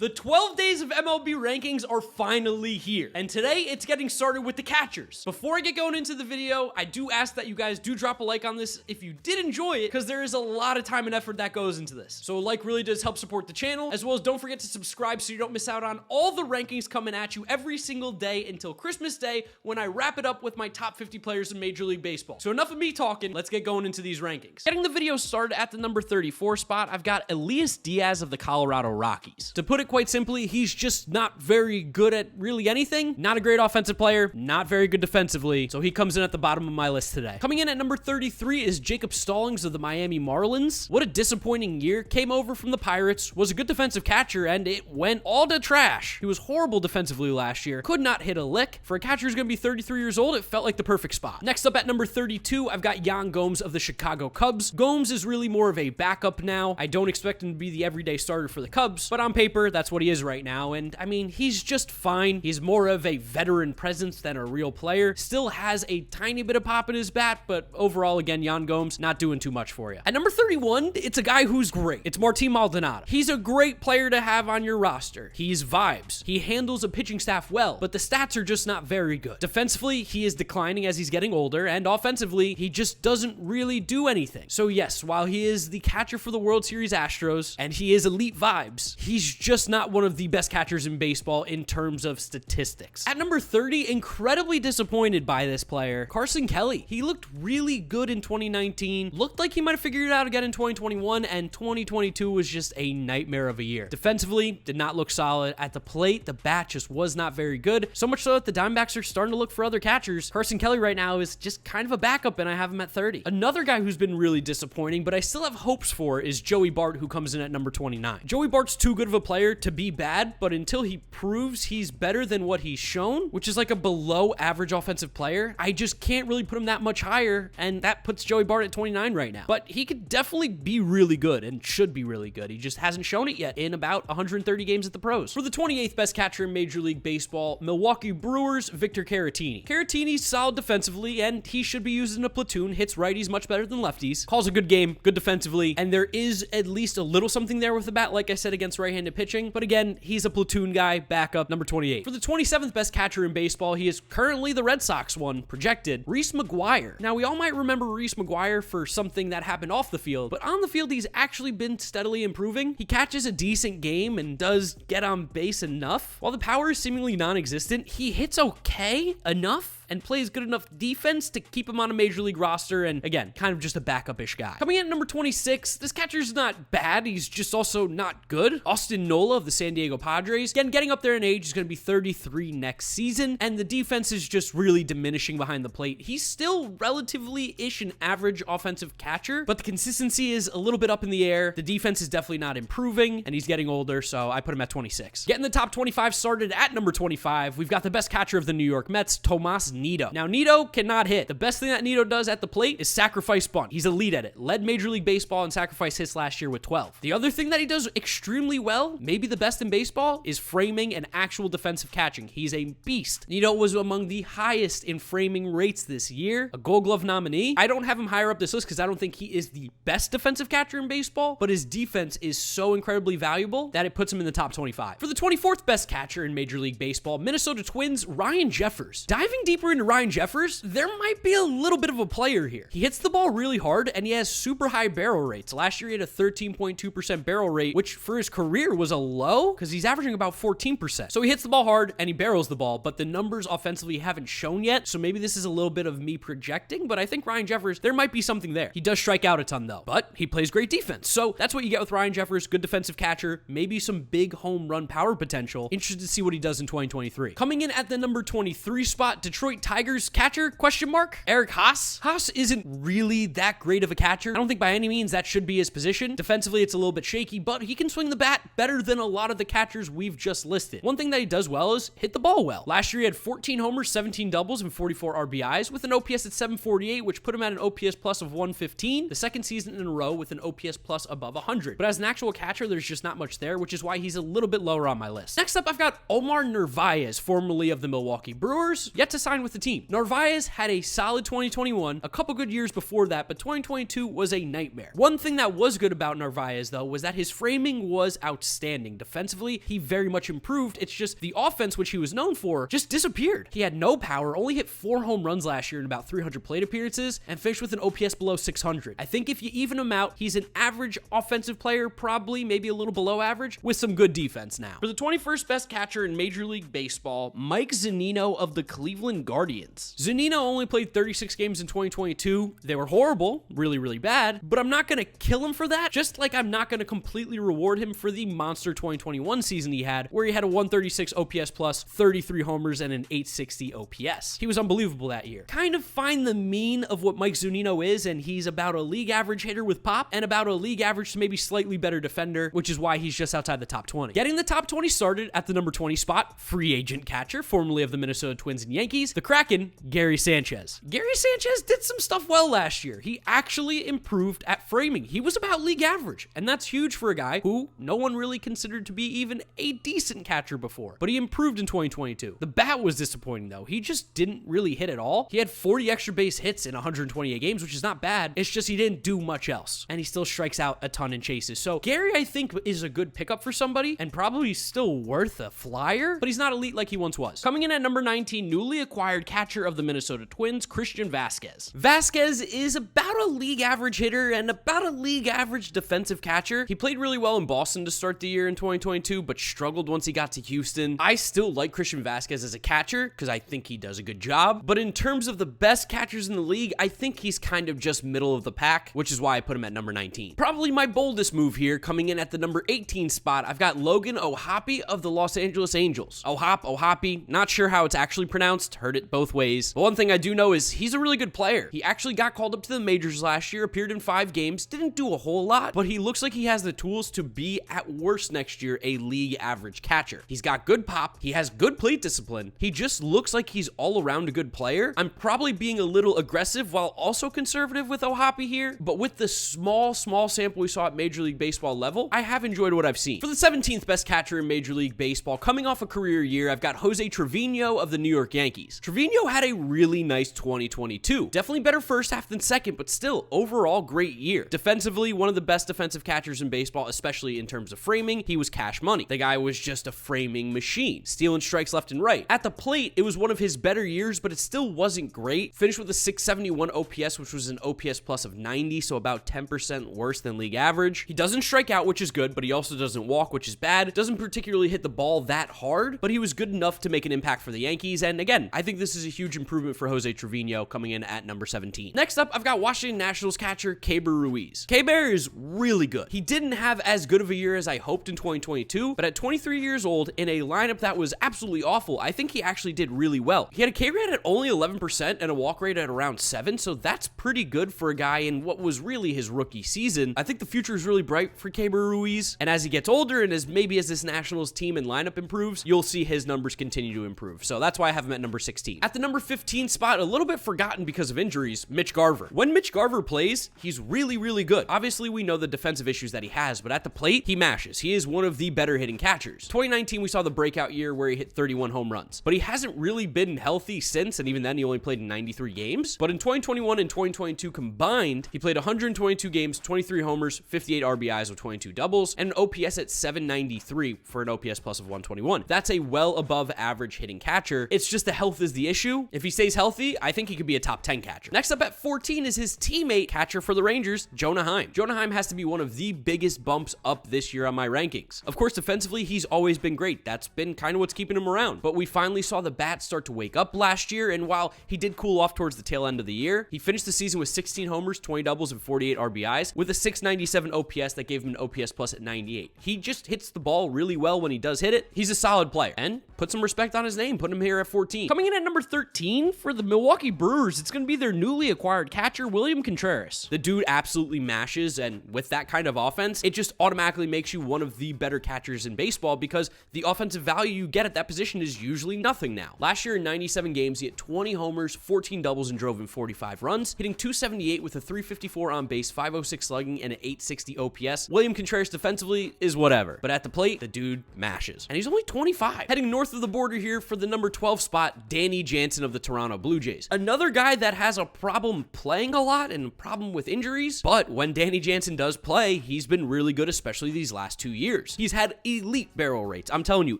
The 12 days of MLB rankings are finally here, and today it's getting started with the catchers. Before I get going into the video, I do ask that you guys do drop a like on this if you did enjoy it, because there is a lot of time and effort that goes into this. So a like really does help support the channel, as well as don't forget to subscribe so you don't miss out on all the rankings coming at you every single day until Christmas Day, when I wrap it up with my top 50 players in Major League Baseball. So enough of me talking, let's get going into these rankings. Getting the video started at the number 34 spot, I've got Elias Diaz of the Colorado Rockies. To put it quite simply, he's just not very good at really anything. Not a great offensive player, not very good defensively, so he comes in at the bottom of my list today. Coming in at number 33 is Jacob Stallings of the Miami Marlins. What a disappointing year. Came over from the Pirates, was a good defensive catcher, and it went all to trash. He was horrible defensively last year, could not hit a lick. For a catcher who's going to be 33 years old, it felt like the perfect spot. Next up at number 32, I've got Yan Gomes of the Chicago Cubs. Gomes is really more of a backup now. I don't expect him to be the everyday starter for the Cubs, but on paper, that's what he is right now, and I mean, he's just fine. He's more of a veteran presence than a real player. Still has a tiny bit of pop in his bat, but overall, again, Yan Gomes not doing too much for you. At number 31, it's a guy who's great. It's Martin Maldonado. He's a great player to have on your roster. He's vibes. He handles a pitching staff well, but the stats are just not very good. Defensively, he is declining as he's getting older, and offensively, he just doesn't really do anything. So yes, while he is the catcher for the World Series Astros, and he is elite vibes, he's just not one of the best catchers in baseball in terms of statistics. At number 30, incredibly disappointed by this player, Carson Kelly. He looked really good in 2019, looked like he might have figured it out again in 2021, and 2022 was just a nightmare of a year. Defensively, did not look solid. At the plate, the bat just was not very good, so much so that the Diamondbacks are starting to look for other catchers. Carson Kelly right now is just kind of a backup, and I have him at 30. Another guy who's been really disappointing, but I still have hopes for, is Joey Bart, who comes in at number 29. Joey Bart's too good of a player to be bad, but until he proves he's better than what he's shown, which is like a below average offensive player, I just can't really put him that much higher, and that puts Joey Bart at 29 right now. But he could definitely be really good and should be really good. He just hasn't shown it yet in about 130 games at the pros. For the 28th best catcher in Major League Baseball, Milwaukee Brewers, Victor Caratini. Caratini's solid defensively, and he should be used in a platoon, hits righties much better than lefties, calls a good game, good defensively, and there is at least a little something there with the bat, like I said, against right-handed pitching, but again, he's a platoon guy, backup, number 28. For the 27th best catcher in baseball, he is currently the Red Sox one, projected, Reese McGuire. Now, we all might remember Reese McGuire for something that happened off the field, but on the field, he's actually been steadily improving. He catches a decent game and does get on base enough. While the power is seemingly non-existent, he hits okay enough and plays good enough defense to keep him on a major league roster, and again, kind of just a backup-ish guy. Coming in at number 26, this catcher's not bad, he's just also not good. Austin Nola of the San Diego Padres. Again, getting up there in age, he's going to be 33 next season, and the defense is just really diminishing behind the plate. He's still relatively-ish an average offensive catcher, but the consistency is a little bit up in the air. The defense is definitely not improving, and he's getting older, so I put him at 26. Getting the top 25 started at number 25, we've got the best catcher of the New York Mets, Tomas Nido. Now, Nido cannot hit. The best thing that Nido does at the plate is sacrifice bunt. He's elite at it. Led Major League Baseball in sacrifice hits last year with 12. The other thing that he does extremely well, maybe the best in baseball, is framing and actual defensive catching. He's a beast. Nido was among the highest in framing rates this year, a Gold Glove nominee. I don't have him higher up this list because I don't think he is the best defensive catcher in baseball, but his defense is so incredibly valuable that it puts him in the top 25. For the 24th best catcher in Major League Baseball, Minnesota Twins, Ryan Jeffers. Diving deeper into Ryan Jeffers, there might be a little bit of a player here. He hits the ball really hard, and he has super high barrel rates. Last year, he had a 13.2% barrel rate, which for his career was a low, because he's averaging about 14%. So he hits the ball hard, and he barrels the ball, but the numbers offensively haven't shown yet, so maybe this is a little bit of me projecting, but I think Ryan Jeffers, there might be something there. He does strike out a ton, though, but he plays great defense. So that's what you get with Ryan Jeffers, good defensive catcher, maybe some big home run power potential. Interested to see what he does in 2023. Coming in at the number 23 spot, Detroit Tigers catcher, question mark, Eric Haas. Haas isn't really that great of a catcher. I don't think by any means that should be his position. Defensively, it's a little bit shaky, but he can swing the bat better than a lot of the catchers we've just listed. One thing that he does well is hit the ball well. Last year, he had 14 homers, 17 doubles, and 44 RBIs with an OPS at 748, which put him at an OPS plus of 115, the second season in a row with an OPS plus above 100. But as an actual catcher, there's just not much there, which is why he's a little bit lower on my list. Next up, I've got Omar Narvaez, formerly of the Milwaukee Brewers, yet to sign with with the team. Narvaez had a solid 2021, a couple good years before that, but 2022 was a nightmare. One thing that was good about Narvaez, though, was that his framing was outstanding. Defensively, he very much improved. It's just the offense, which he was known for, just disappeared. He had no power, only hit 4 home runs last year in about 300 plate appearances, and finished with an OPS below 600. I think if you even him out, he's an average offensive player, probably maybe a little below average, with some good defense now. For the 21st best catcher in Major League Baseball, Mike Zunino of the Cleveland Guardians. Zunino only played 36 games in 2022. They were horrible, really, really bad, but I'm not going to kill him for that, just like I'm not going to completely reward him for the monster 2021 season he had, where he had a 136 OPS plus, 33 homers, and an 860 OPS. He was unbelievable that year. Kind of find the mean of what Mike Zunino is, and he's about a league average hitter with pop, and about a league average to maybe slightly better defender, which is why he's just outside the top 20. Getting the top 20 started at the number 20 spot, free agent catcher, formerly of the Minnesota Twins and Yankees, the Kraken, Gary Sanchez. Gary Sanchez did some stuff well last year. He actually improved at framing. He was about league average, and that's huge for a guy who no one really considered to be even a decent catcher before, but he improved in 2022. The bat was disappointing though. He just didn't really hit at all. He had 40 extra base hits in 128 games, which is not bad. It's just he didn't do much else, and he still strikes out a ton in chases. So Gary, I think, is a good pickup for somebody, and probably still worth a flyer, but he's not elite like he once was. Coming in at number 19, newly acquired catcher of the Minnesota Twins, Christian Vasquez. Vasquez is about a league average hitter and about a league average defensive catcher. He played really well in Boston to start the year in 2022, but struggled once he got to Houston. I still like Christian Vasquez as a catcher because I think he does a good job, but in terms of the best catchers in the league, I think he's kind of just middle of the pack, which is why I put him at number 19. Probably my boldest move here, coming in at the number 18 spot, I've got Logan O'Hoppe of the Los Angeles Angels. O'Hoppe, not sure how it's actually pronounced, heard it both ways. But one thing I do know is he's a really good player. He actually got called up to the majors last year, appeared in 5 games, didn't do a whole lot, but he looks like he has the tools to be, at worst next year, a league average catcher. He's got good pop, he has good plate discipline, he just looks like he's all around a good player. I'm probably being a little aggressive while also conservative with O'Hoppe here, but with the small sample we saw at Major League Baseball level, I have enjoyed what I've seen. For the 17th best catcher in Major League Baseball, coming off a career year, I've got Jose Trevino of the New York Yankees. Trevino had a really nice 2022. Definitely better first half than second, but still, overall great year. Defensively, one of the best defensive catchers in baseball, especially in terms of framing. He was cash money. The guy was just a framing machine, stealing strikes left and right. At the plate, it was one of his better years, but it still wasn't great. Finished with a 671 OPS, which was an OPS plus of 90, so about 10% worse than league average. He doesn't strike out, which is good, but he also doesn't walk, which is bad. Doesn't particularly hit the ball that hard, but he was good enough to make an impact for the Yankees, and again, I think this is a huge improvement for Jose Trevino, coming in at number 17. Next up, I've got Washington Nationals catcher Keibert Ruiz. Keibert is really good. He didn't have as good of a year as I hoped in 2022, but at 23 years old, in a lineup that was absolutely awful, I think he actually did really well. He had a K rate at only 11% and a walk rate at around 7, so that's pretty good for a guy in what was really his rookie season. I think the future is really bright for Keibert Ruiz, and as he gets older and as this Nationals team and lineup improves, you'll see his numbers continue to improve. So that's why I have him at number 16. At the number 15 spot, a little bit forgotten because of injuries, Mitch Garver. When Mitch Garver plays, he's really, really good. Obviously, we know the defensive issues that he has, but at the plate, he mashes. He is one of the better hitting catchers. 2019, we saw the breakout year where he hit 31 home runs, but he hasn't really been healthy since, and even then, he only played in 93 games. But in 2021 and 2022 combined, he played 122 games, 23 homers, 58 RBIs with 22 doubles, and an OPS at 793 for an OPS plus of 121. That's a well above average hitting catcher. It's just the health is the issue. If he stays healthy, I think he could be a top 10 catcher. Next up at 14 is his teammate catcher for the Rangers, Jonah Heim. Jonah Heim has to be one of the biggest bumps up this year on my rankings. Of course, defensively, he's always been great. That's been kind of what's keeping him around. But we finally saw the bat start to wake up last year, and while he did cool off towards the tail end of the year, he finished the season with 16 homers, 20 doubles, and 48 RBIs with a 697 OPS that gave him an OPS plus at 98. He just hits the ball really well when he does hit it. He's a solid player, and put some respect on his name. Put him here at 14. Coming in at number 13 for the Milwaukee Brewers, it's going to be their newly acquired catcher, Willson Contreras. The dude absolutely mashes, and with that kind of offense, it just automatically makes you one of the better catchers in baseball because the offensive value you get at that position is usually nothing now. Last year in 97 games, he hit 20 homers, 14 doubles, and drove in 45 runs, hitting 278 with a 354 on base, 506 slugging, and an 860 OPS. Willson Contreras defensively is whatever, but at the plate, the dude mashes. And he's only 25. Heading north of the border here for the number 12 spot, Danny Danny Jansen of the Toronto Blue Jays. Another guy that has a problem playing a lot and a problem with injuries, but when Danny Jansen does play, he's been really good, especially these last 2 years. He's had elite barrel rates. I'm telling you,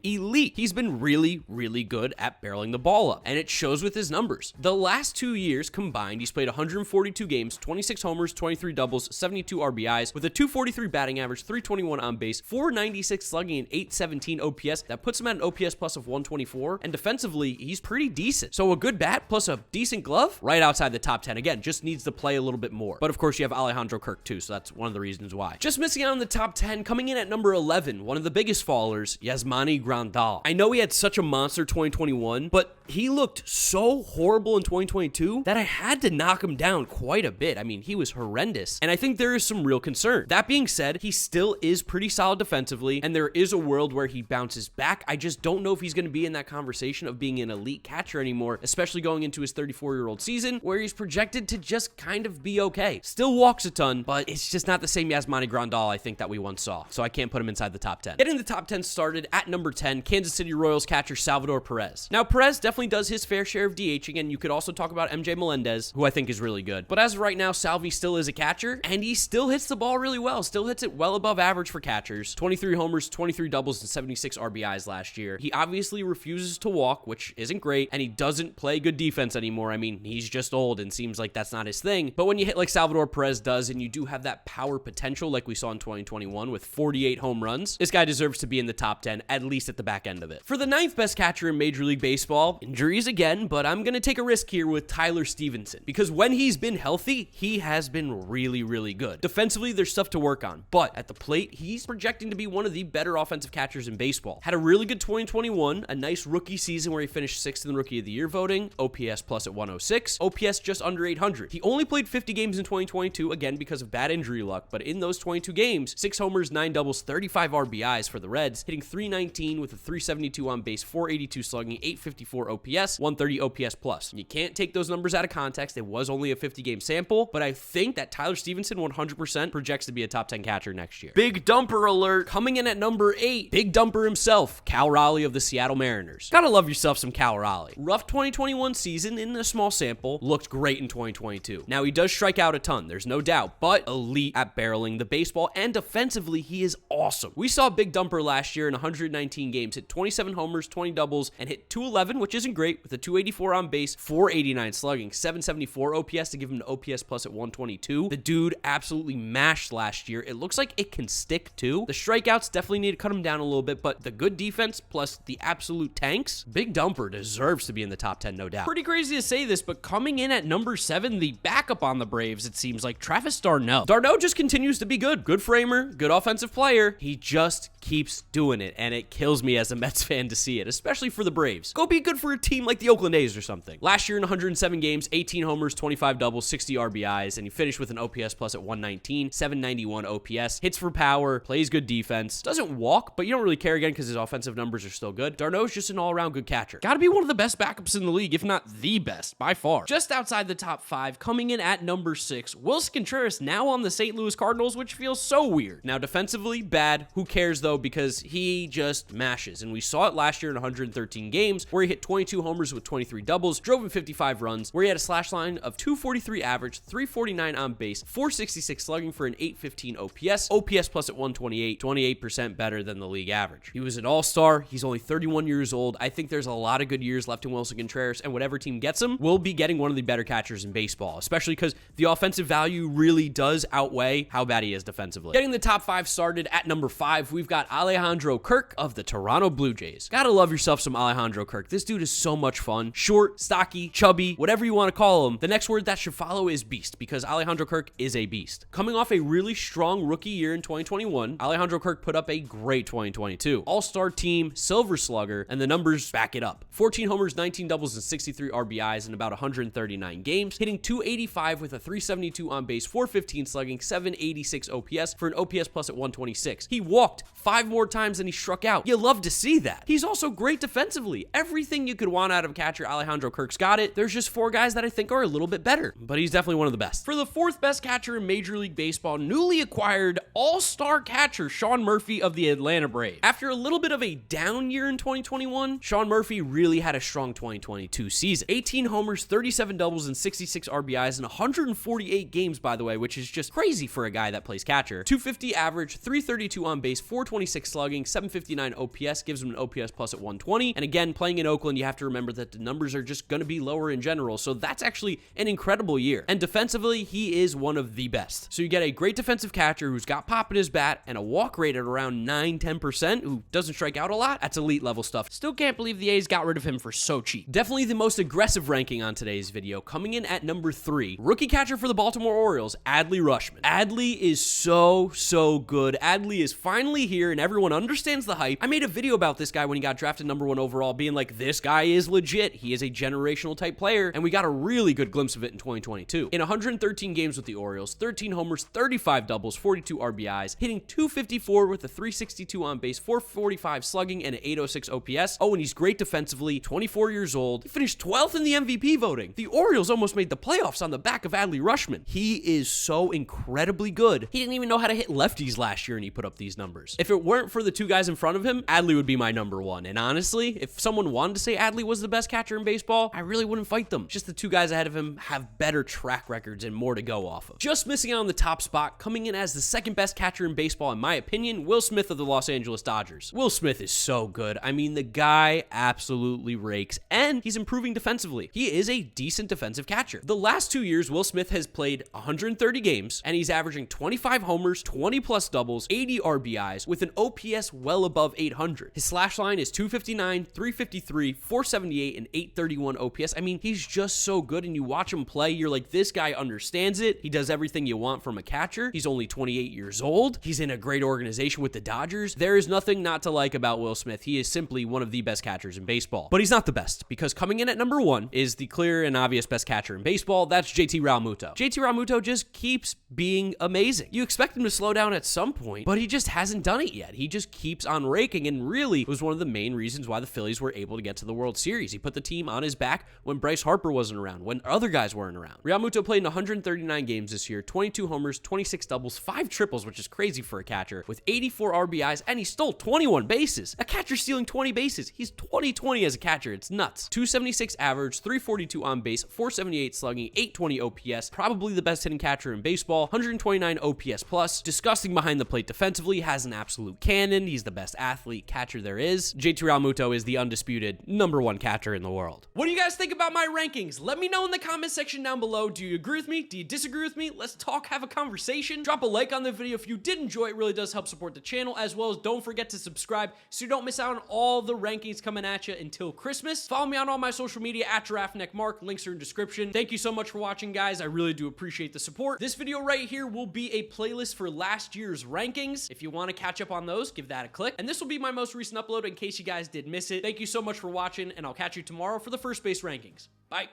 elite. He's been really, really good at barreling the ball up, and it shows with his numbers. The last 2 years combined, he's played 142 games, 26 homers, 23 doubles, 72 RBIs, with a 243 batting average, 321 on base, 496 slugging, and 817 OPS. That puts him at an OPS plus of 124, and defensively, he's pretty decent. So a good bat plus a decent glove, right outside the top 10. Again, just needs to play a little bit more. But of course, you have Alejandro Kirk too, so that's one of the reasons why. Just missing out on the top 10, coming in at number 11, one of the biggest fallers, Yasmani Grandal. I know he had such a monster 2021, but he looked so horrible in 2022 that I had to knock him down quite a bit. I mean, he was horrendous, and I think there is some real concern. That being said, he still is pretty solid defensively, and there is a world where he bounces back. I just don't know if he's going to be in that conversation of being an elite catcher anymore, especially going into his 34-year-old season, where he's projected to just kind of be okay. Still walks a ton, but it's just not the same Yasmani Grandal I think that we once saw, so I can't put him inside the top 10. Getting the top 10 started at number 10, Kansas City Royals catcher Salvador Perez. Now, Perez definitely does his fair share of DHing, and you could also talk about MJ Melendez, who I think is really good. But as of right now, Salvi still is a catcher, and he still hits the ball really well. Still hits it well above average for catchers. 23 homers, 23 doubles, and 76 RBIs last year. He obviously refuses to walk, which isn't great, and he doesn't play good defense anymore. I mean, he's just old and seems like that's not his thing. But when you hit like Salvador Perez does, and you do have that power potential like we saw in 2021 with 48 home runs, this guy deserves to be in the top 10, at least at the back end of it. For the 9th best catcher in Major League Baseball, injuries again, but I'm going to take a risk here with Tyler Stevenson, because when he's been healthy, he has been really, really good. Defensively, there's stuff to work on, but at the plate, he's projecting to be one of the better offensive catchers in baseball. Had a really good 2021, a nice rookie season where he finished 6th in the Rookie of the Year voting, OPS plus at 106, OPS just under 800. He only played 50 games in 2022, again because of bad injury luck, but in those 22 games, 6 homers, 9 doubles, 35 RBIs for the Reds, hitting 319 with a 372 on base, 482 slugging, 854 OPS, 130 OPS plus. You can't take those numbers out of context. It was only a 50-game sample, but I think that Tyler Stevenson 100% projects to be a top 10 catcher next year. Big dumper alert, coming in at number 8, big dumper himself, Cal Raleigh of the Seattle Mariners. Gotta love yourself some Cal Raleigh. Rough 2021 season in a small sample, looked great in 2022. Now, he does strike out a ton, there's no doubt, but elite at barreling the baseball, and defensively, he is awesome. We saw Big Dumper last year in 119 games, hit 27 homers, 20 doubles, and hit 211, which isn't great, with a 284 on base, 489 slugging, 774 OPS to give him an OPS plus at 122. The dude absolutely mashed last year. It looks like it can stick too. The strikeouts definitely need to cut him down a little bit, but the good defense plus the absolute tanks, Big Dumper deserves to be in the top 10, no doubt. Pretty crazy to say this, but coming in at number 7, the backup on the Braves, it seems like Travis d'Arnaud. d'Arnaud just continues to be good. Good framer, good offensive player. He just keeps doing it, and it kills me as a Mets fan to see it, especially for the Braves. Go be good for a team like the Oakland A's or something. Last year in 107 games, 18 homers, 25 doubles, 60 RBIs, and he finished with an OPS plus at 119, 791 OPS, hits for power, plays good defense, doesn't walk, but you don't really care again because his offensive numbers are still good. d'Arnaud's just an all-around good catcher. Gotta be one of the best backups in the league, if not the best, by far. Just outside the top 5, coming in at number 6, Willson Contreras now on the St. Louis Cardinals, which feels so weird. Now, defensively, bad. Who cares, though, because he just mashes, and we saw it last year in 113 games, where he hit 22 homers with 23 doubles, drove in 55 runs, where he had a slash line of 243 average, 349 on base, 466 slugging for an 815 OPS plus at 128, 28% better than the league average. He was an all-star. He's only 31 years old. I think there's a lot of good years left in Willson Contreras, and whatever team gets him will be getting one of the better catchers in baseball, especially because the offensive value really does outweigh how bad he is defensively. Getting the top 5 started at number 5, we've got Alejandro Kirk of the Toronto Blue Jays. Gotta love yourself some Alejandro Kirk. This dude is so much fun. Short, stocky, chubby, whatever you want to call him. The next word that should follow is beast, because Alejandro Kirk is a beast. Coming off a really strong rookie year in 2021, Alejandro Kirk put up a great 2022. All-star team, silver slugger, and the numbers back it up. 14 homers, 19 doubles, and 63 RBIs in about 139 games, hitting 285 with a 372 on base, 415 slugging, 786 OPS for an OPS plus at 126. He walked 5 more times than he struck out. You love to see that. He's also great defensively. Everything you could want out of catcher Alejandro Kirk's got it. There's just 4 guys that I think are a little bit better, but he's definitely one of the best. For the 4th best catcher in Major League Baseball, newly acquired all-star catcher Sean Murphy of the Atlanta Braves. After a little bit of a down year in 2021, Sean Murphy really had a strong strong 2022 season. 18 homers, 37 doubles, and 66 RBIs in 148 games, by the way, which is just crazy for a guy that plays catcher. 250 average, 332 on base, 426 slugging, 759 OPS, gives him an OPS plus at 120. And again, playing in Oakland, you have to remember that the numbers are just going to be lower in general, so that's actually an incredible year. And defensively, he is one of the best. So you get a great defensive catcher who's got pop in his bat and a walk rate at around 9-10%, who doesn't strike out a lot. That's elite level stuff. Still can't believe the A's got rid of him for so cheap. Definitely the most aggressive ranking on today's video, coming in at number 3, rookie catcher for the Baltimore Orioles, Adley Rutschman. Adley is so good. Adley is finally here and everyone understands the hype. I made a video about this guy when he got drafted number 1 overall, being like, this guy is legit. He is a generational type player, and we got a really good glimpse of it in 2022. In 113 games with the Orioles, 13 homers, 35 doubles, 42 RBIs, hitting 254 with a 362 on base, 445 slugging, and an 806 OPS. Oh, and he's great defensively, 24 years old. He finished 12th in the MVP voting. The Orioles almost made the playoffs on the back of Adley Rutschman. He is so incredibly good. He didn't even know how to hit lefties last year, and he put up these numbers. If it weren't for the two guys in front of him, Adley would be my number 1. And honestly, if someone wanted to say Adley was the best catcher in baseball, I really wouldn't fight them. Just the two guys ahead of him have better track records and more to go off of. Just missing out on the top spot, coming in as the second best catcher in baseball, in my opinion, Will Smith of the Los Angeles Dodgers. Will Smith is so good. I mean, the guy absolutely rakes, and he's improving defensively. He is a decent defensive catcher. The last 2 years, Will Smith has played 130 games, and he's averaging 25 homers, 20 plus doubles, 80 RBIs, with an OPS well above 800. His slash line is 259, 353, 478, and 831 OPS. I mean, he's just so good, and you watch him play, you're like, this guy understands it. He does everything you want from a catcher. He's only 28 years old. He's in a great organization with the Dodgers. There is nothing not to like about Will Smith. He is simply one of the best catchers in baseball. But he's not the best, because coming in at number 1 is the clear and obvious best catcher in baseball. That's JT Realmuto. JT Realmuto just keeps being amazing. You expect him to slow down at some point, but he just hasn't done it yet. He just keeps on raking, and really was one of the main reasons why the Phillies were able to get to the World Series. He put the team on his back when Bryce Harper wasn't around, when other guys weren't around. Realmuto played in 139 games this year, 22 homers, 26 doubles, 5 triples, which is crazy for a catcher, with 84 RBIs, and he stole 21 bases. A catcher stealing 20 bases. He's 20-20 as a catcher. It's nuts. 276 average, 342 on base, 478 slugging, 820 OPS. Probably the best hitting catcher in baseball. 129 OPS plus. Disgusting behind the plate defensively. Has an absolute cannon. He's the best athlete catcher there is. JT Realmuto is the undisputed number 1 catcher in the world. What do you guys think about my rankings? Let me know in the comment section down below. Do you agree with me? Do you disagree with me? Let's talk, have a conversation. Drop a like on the video if you did enjoy it. It really does help support the channel, as well as don't forget to subscribe so you don't miss out on all the rankings coming at you until Christmas. Follow me on all my social media at GiraffeNeckMarc. Links are in the description. Thank you so much for watching, guys. I really do appreciate the support. This video right here will be a playlist for last year's rankings. If you want to catch up on those, give that a click. And this will be my most recent upload in case you guys did miss it. Thank you so much for watching, and I'll catch you tomorrow for the first base rankings. Bye.